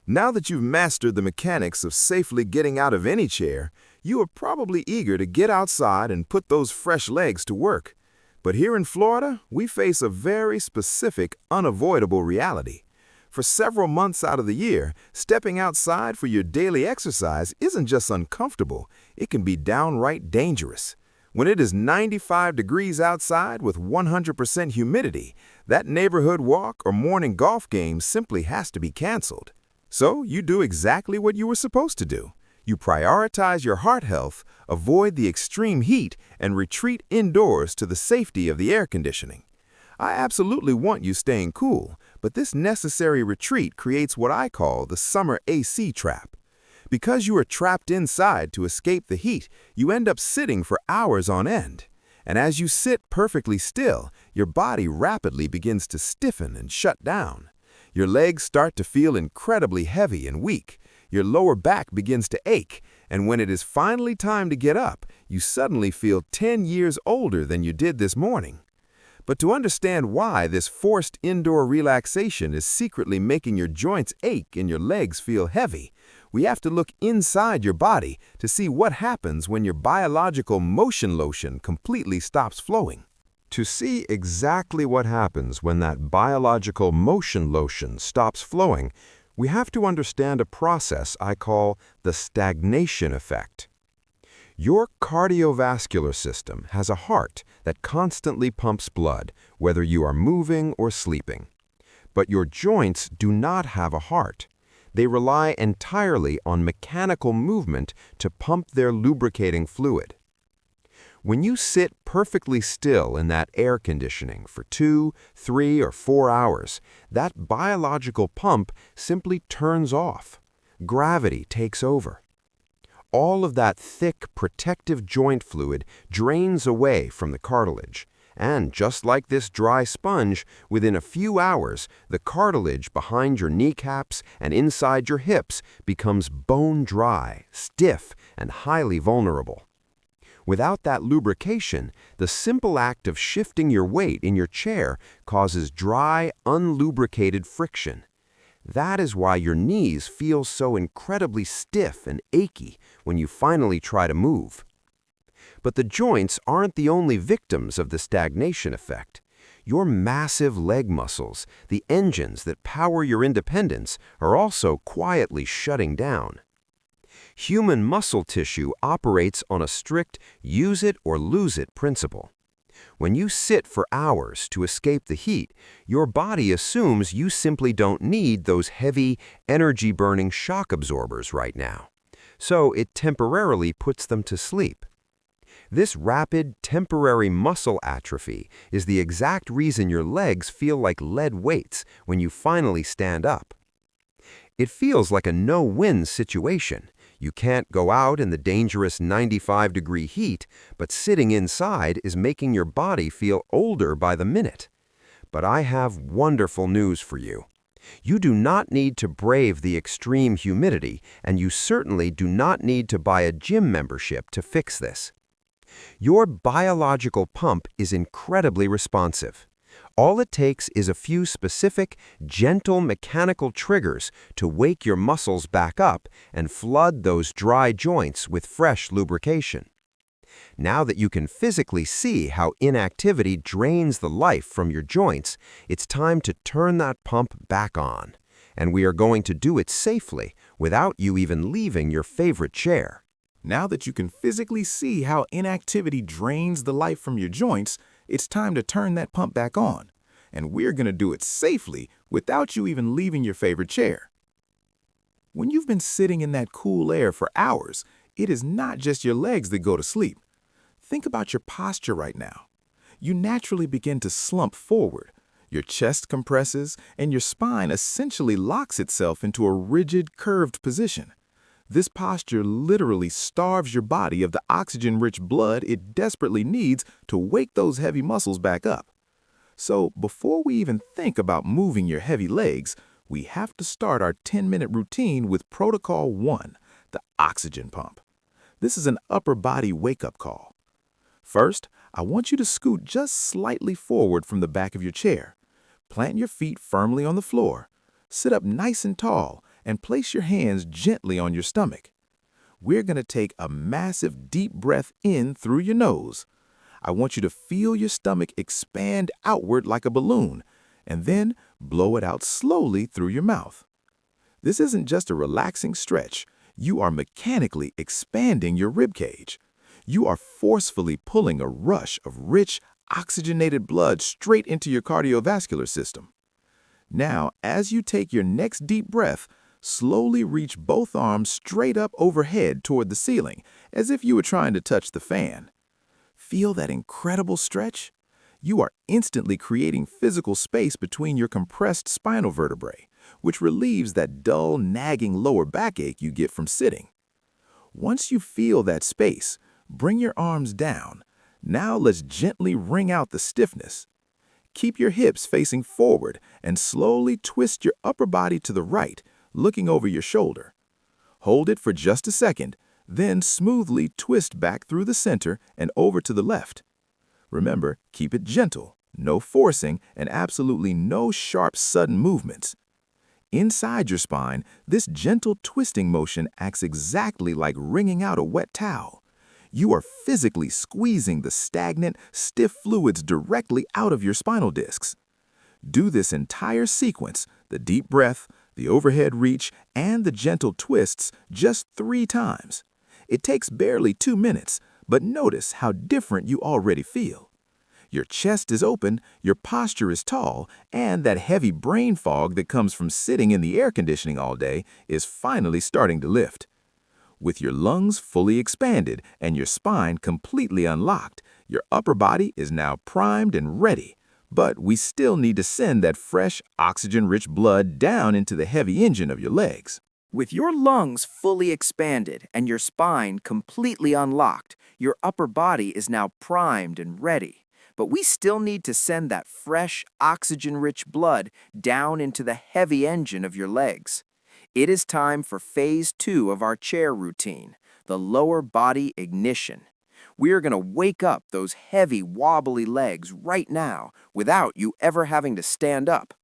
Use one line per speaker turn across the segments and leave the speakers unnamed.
Now that you've mastered the mechanics of safely getting out of any chair, you are probably eager to get outside and put those fresh legs to work. But here in Florida, we face a very specific, unavoidable reality. For several months out of the year, stepping outside for your daily exercise isn't just uncomfortable, it can be downright dangerous. When it is 95 degrees outside with 100% humidity, that neighborhood walk or morning golf game simply has to be canceled. So you do exactly what you were supposed to do. You prioritize your heart health, avoid the extreme heat, and retreat indoors to the safety of the air conditioning. I absolutely want you staying cool, but this necessary retreat creates what I call the summer AC trap. Because you are trapped inside to escape the heat, you end up sitting for hours on end. And as you sit perfectly still, your body rapidly begins to stiffen and shut down. Your legs start to feel incredibly heavy and weak. Your lower back begins to ache, and when it is finally time to get up, you suddenly feel 10 years older than you did this morning. But to understand why this forced indoor relaxation is secretly making your joints ache and your legs feel heavy, we have to look inside your body to see what happens when your biological motion lotion completely stops flowing. To see exactly what happens when that biological motion lotion stops flowing, we have to understand a process I call the stagnation effect. Your cardiovascular system has a heart that constantly pumps blood, whether you are moving or sleeping. But your joints do not have a heart. They rely entirely on mechanical movement to pump their lubricating fluid. When you sit perfectly still in that air conditioning for 2, 3, or 4 hours, that biological pump simply turns off. Gravity takes over. All of that thick, protective joint fluid drains away from the cartilage. And just like this dry sponge, within a few hours, the cartilage behind your kneecaps and inside your hips becomes bone dry, stiff, and highly vulnerable. Without that lubrication, the simple act of shifting your weight in your chair causes dry, unlubricated friction. That is why your knees feel so incredibly stiff and achy when you finally try to move. But the joints aren't the only victims of the stagnation effect. Your massive leg muscles, the engines that power your independence, are also quietly shutting down. Human muscle tissue operates on a strict use it or lose it principle. When you sit for hours to escape the heat, your body assumes you simply don't need those heavy, energy-burning shock absorbers right now. So it temporarily puts them to sleep. This rapid, temporary muscle atrophy is the exact reason your legs feel like lead weights when you finally stand up. It feels like a no-win situation. You can't go out in the dangerous 95-degree heat, but sitting inside is making your body feel older by the minute. But I have wonderful news for you. You do not need to brave the extreme humidity, and you certainly do not need to buy a gym membership to fix this. Your biological pump is incredibly responsive. All it takes is a few specific, gentle mechanical triggers to wake your muscles back up and flood those dry joints with fresh lubrication. Now that you can physically see how inactivity drains the life from your joints, it's time to turn that pump back on. And we are going to do it safely without you even leaving your favorite chair.
Now that you can physically see how inactivity drains the life from your joints, it's time to turn that pump back on. And we're going to do it safely without you even leaving your favorite chair. When you've been sitting in that cool air for hours, it is not just your legs that go to sleep. Think about your posture right now. You naturally begin to slump forward. Your chest compresses, and your spine essentially locks itself into a rigid, curved position. This posture literally starves your body of the oxygen-rich blood it desperately needs to wake those heavy muscles back up. So before we even think about moving your heavy legs, we have to start our 10-minute routine with Protocol 1, the oxygen pump. This is an upper body wake-up call. First, I want you to scoot just slightly forward from the back of your chair. Plant your feet firmly on the floor. Sit up nice and tall and place your hands gently on your stomach. We're going to take a massive deep breath in through your nose. I want you to feel your stomach expand outward like a balloon, and then blow it out slowly through your mouth. This isn't just a relaxing stretch. You are mechanically expanding your rib cage. You are forcefully pulling a rush of rich, oxygenated blood straight into your cardiovascular system. Now, as you take your next deep breath, slowly reach both arms straight up overhead toward the ceiling, as if you were trying to touch the fan. Feel that incredible stretch? You are instantly creating physical space between your compressed spinal vertebrae, which relieves that dull, nagging lower backache you get from sitting. Once you feel that space, bring your arms down. Now let's gently wring out the stiffness. Keep your hips facing forward and slowly twist your upper body to the right, looking over your shoulder. Hold it for just a second, then smoothly twist back through the center and over to the left. Remember, keep it gentle, no forcing, and absolutely no sharp, sudden movements. Inside your spine, this gentle twisting motion acts exactly like wringing out a wet towel. You are physically squeezing the stagnant, stiff fluids directly out of your spinal discs. Do this entire sequence, the deep breath, the overhead reach, and the gentle twists, just 3 times. It takes barely 2 minutes, but notice how different you already feel. Your chest is open, your posture is tall, and that heavy brain fog that comes from sitting in the air conditioning all day is finally starting to lift. With your lungs fully expanded and your spine completely unlocked, your upper body is now primed and ready. But we still need to send that fresh, oxygen-rich blood down into the heavy engine of your legs.
With your lungs fully expanded and your spine completely unlocked, your upper body is now primed and ready. But we still need to send that fresh, oxygen-rich blood down into the heavy engine of your legs. It is time for phase 2 of our chair routine, the lower body ignition. We are going to wake up those heavy, wobbly legs right now without you ever having to stand up.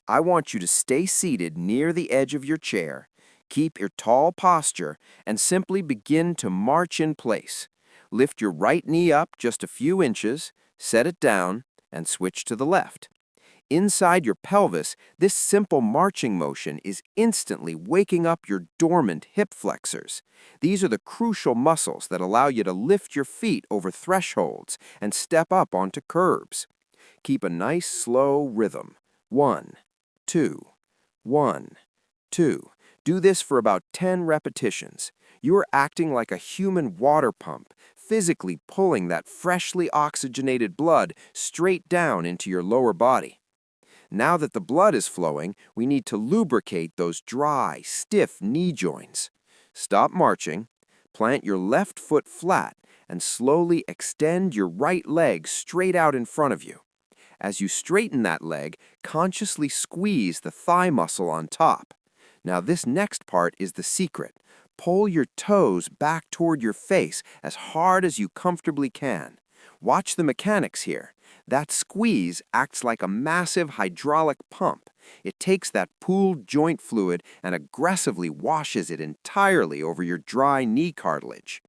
I want you to stay seated near the edge of your chair, keep your tall posture, and simply begin to march in place. Lift your right knee up just a few inches, set it down, and switch to the left. Inside your pelvis, this simple marching motion is instantly waking up your dormant hip flexors. These are the crucial muscles that allow you to lift your feet over thresholds and step up onto curbs. Keep a nice slow rhythm. 1, 2, 1, 2. Do this for about 10 repetitions. You are acting like a human water pump, physically pulling that freshly oxygenated blood straight down into your lower body. Now that the blood is flowing, we need to lubricate those dry, stiff knee joints. Stop marching, plant your left foot flat, and slowly extend your right leg straight out in front of you. As you straighten that leg, consciously squeeze the thigh muscle on top. Now this next part is the secret. Pull your toes back toward your face as hard as you comfortably can. Watch the mechanics here. That squeeze acts like a massive hydraulic pump. It takes that pooled joint fluid and aggressively washes it entirely over your dry knee cartilage.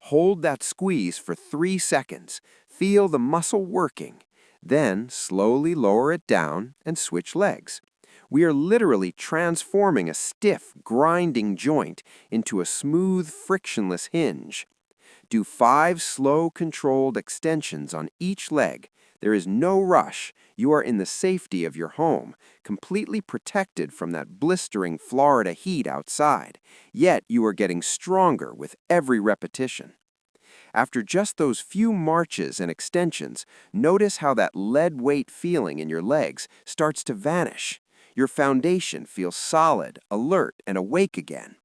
Hold that squeeze for 3 seconds. Feel the muscle working. Then slowly lower it down and switch legs. We are literally transforming a stiff, grinding joint into a smooth, frictionless hinge. Do 5 slow, controlled extensions on each leg. There is no rush. You are in the safety of your home, completely protected from that blistering Florida heat outside. Yet you are getting stronger with every repetition. After just those few marches and extensions, notice how that lead-weight feeling in your legs starts to vanish. Your foundation feels solid, alert, and awake again.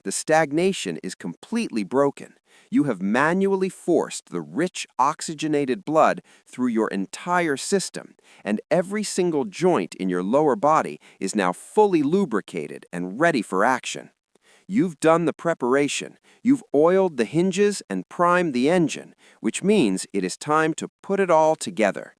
The stagnation is completely broken. You have manually forced the rich oxygenated blood through your entire system, and every single joint in your lower body is now fully lubricated and ready for action. You've done the preparation. You've oiled the hinges and primed the engine, which means it is time to put it all together.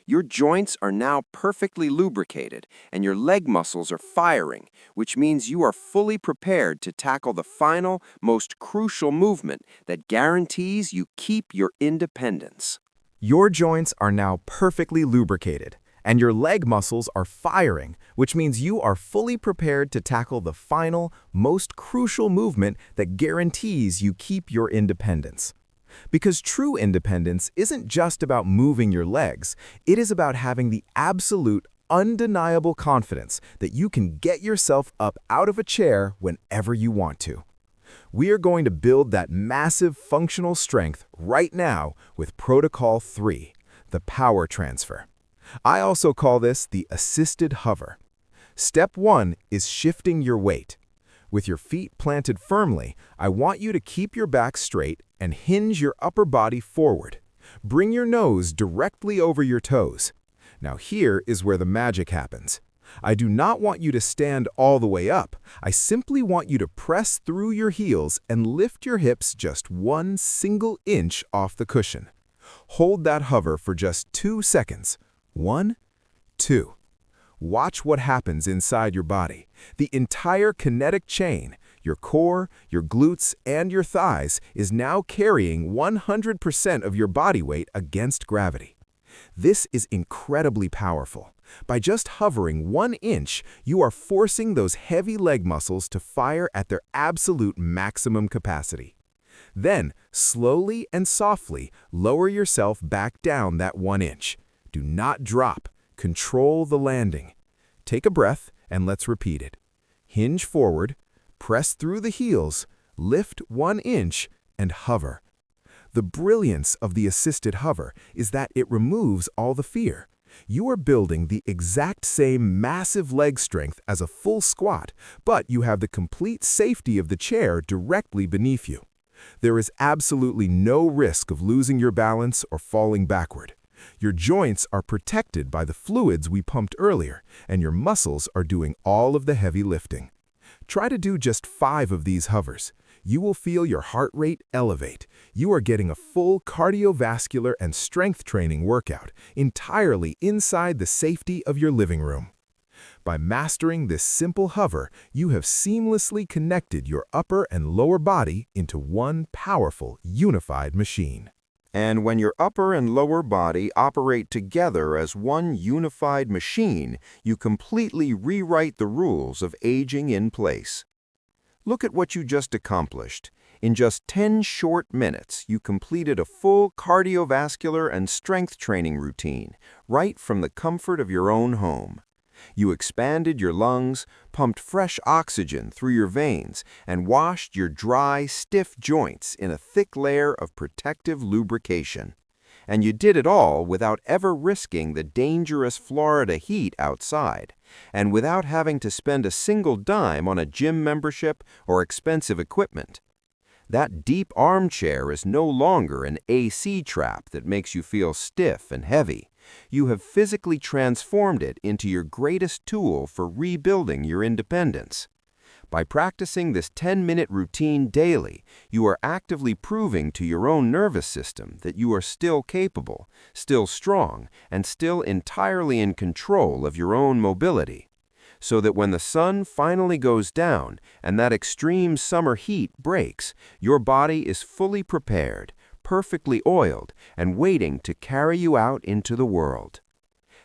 Your joints are now perfectly lubricated and your leg muscles are firing, which means you are fully prepared to tackle the final, most crucial movement that guarantees you keep your independence.
Your joints are now perfectly lubricated, and your leg muscles are firing, which means you are fully prepared to tackle the final, most crucial movement that guarantees you keep your independence. Because true independence isn't just about moving your legs, it is about having the absolute, undeniable confidence that you can get yourself up out of a chair whenever you want to. We are going to build that massive functional strength right now with Protocol 3, the power transfer. I also call this the assisted hover. Step 1 is shifting your weight. With your feet planted firmly, I want you to keep your back straight and hinge your upper body forward. Bring your nose directly over your toes. Now here is where the magic happens. I do not want you to stand all the way up. I simply want you to press through your heels and lift your hips just 1 single inch off the cushion. Hold that hover for just 2 seconds. 1, 2. Watch what happens inside your body. The entire kinetic chain, your core, your glutes, and your thighs, is now carrying 100% of your body weight against gravity. This is incredibly powerful. By just hovering 1 inch, you are forcing those heavy leg muscles to fire at their absolute maximum capacity. Then, slowly and softly, lower yourself back down that 1 inch. Do not drop. Control the landing. Take a breath and let's repeat it. Hinge forward, press through the heels, lift 1 inch, and hover. The brilliance of the assisted hover is that it removes all the fear. You are building the exact same massive leg strength as a full squat, but you have the complete safety of the chair directly beneath you. There is absolutely no risk of losing your balance or falling backward. Your joints are protected by the fluids we pumped earlier, and your muscles are doing all of the heavy lifting. Try to do just 5 of these hovers. You will feel your heart rate elevate. You are getting a full cardiovascular and strength training workout entirely inside the safety of your living room. By mastering this simple hover, you have seamlessly connected your upper and lower body into one powerful, unified machine.
And when your upper and lower body operate together as one unified machine, you completely rewrite the rules of aging in place. Look at what you just accomplished. In just 10 short minutes, you completed a full cardiovascular and strength training routine, right from the comfort of your own home. You expanded your lungs, pumped fresh oxygen through your veins, and washed your dry, stiff joints in a thick layer of protective lubrication. And you did it all without ever risking the dangerous Florida heat outside, and without having to spend a single dime on a gym membership or expensive equipment. That deep armchair is no longer an AC trap that makes you feel stiff and heavy. You have physically transformed it into your greatest tool for rebuilding your independence. By practicing this 10-minute routine daily, you are actively proving to your own nervous system that you are still capable, still strong, and still entirely in control of your own mobility. So that when the sun finally goes down and that extreme summer heat breaks, your body is fully prepared, perfectly oiled, and waiting to carry you out into the world.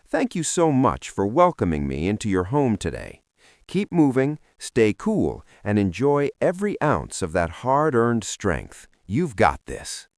Thank you so much for welcoming me into your home today. Keep moving, stay cool, and enjoy every ounce of that hard-earned strength. You've got this.